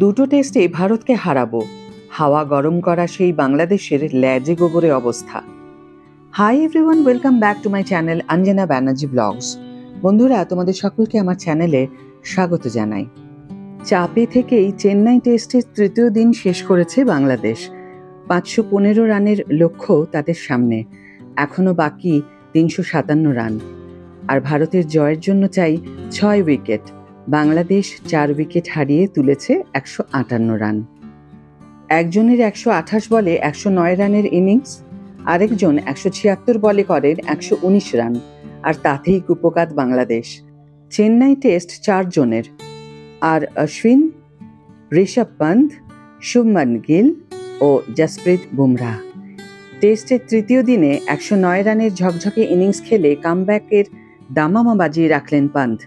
দুটো টেস্টে ভারতকে হারাবো, হাওয়া গরম করা সেই বাংলাদেশের ল্যাজে গোবরে অবস্থা। Hi everyone, welcome back to my channel Anjana Banerjee blogs. বন্ধুরা, তোমাদের সকলকে আমার চ্যানেলে স্বাগত জানাই। চাপে থেকেই চেন্নাই টেস্টের তৃতীয় দিন শেষ করেছে বাংলাদেশ। 515 রানের লক্ষ্য তাদের সামনে, এখনও বাকি 357 রান। আর ভারতের জয়ের জন্য চাই 6 উইকেট। বাংলাদেশ 4 উইকেট হারিয়ে তুলেছে 158 রান। একজনের 128 বলে 109 রানের ইনিংস, আরেকজন 176 বলে করেন 119 রান, আর তাতেই কুপোকাত বাংলাদেশ। চেন্নাই টেস্ট 4 জনের, আর অশ্বিন, ঋষভ পন্থ, শুভমান গিল ও জসপ্রীত বুমরাহ। টেস্টের তৃতীয় দিনে 109 রানের ঝকঝকে ইনিংস খেলে কামব্যাকের দামামা বাজিয়ে রাখলেন পন্থ,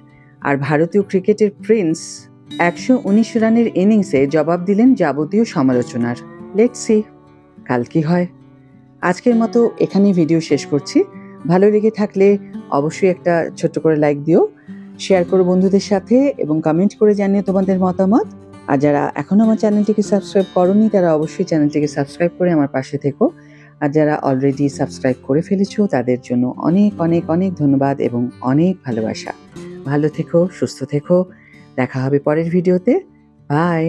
আর ভারতীয় ক্রিকেটের প্রিন্স 119 রানের ইনিংসে জবাব দিলেন যাবতীয় সমালোচনার। লেটস সি কাল কি হয়। আজকের মতো এখানেই ভিডিও শেষ করছি। ভালো লেগে থাকলে অবশ্যই একটা ছোট্ট করে লাইক দিও, শেয়ার করো বন্ধুদের সাথে এবং কমেন্ট করে জানিও তোমাদের মতামত। আর যারা এখনও আমার চ্যানেলটিকে সাবস্ক্রাইব করোনি তারা অবশ্যই চ্যানেলটিকে সাবস্ক্রাইব করে আমার পাশে থেকো। আর যারা অলরেডি সাবস্ক্রাইব করে ফেলেছো তাদের জন্য অনেক অনেক অনেক ধন্যবাদ এবং অনেক ভালোবাসা। ভালো থেকো, সুস্থ থেকো, দেখা হবে পরের ভিডিওতে। বাই।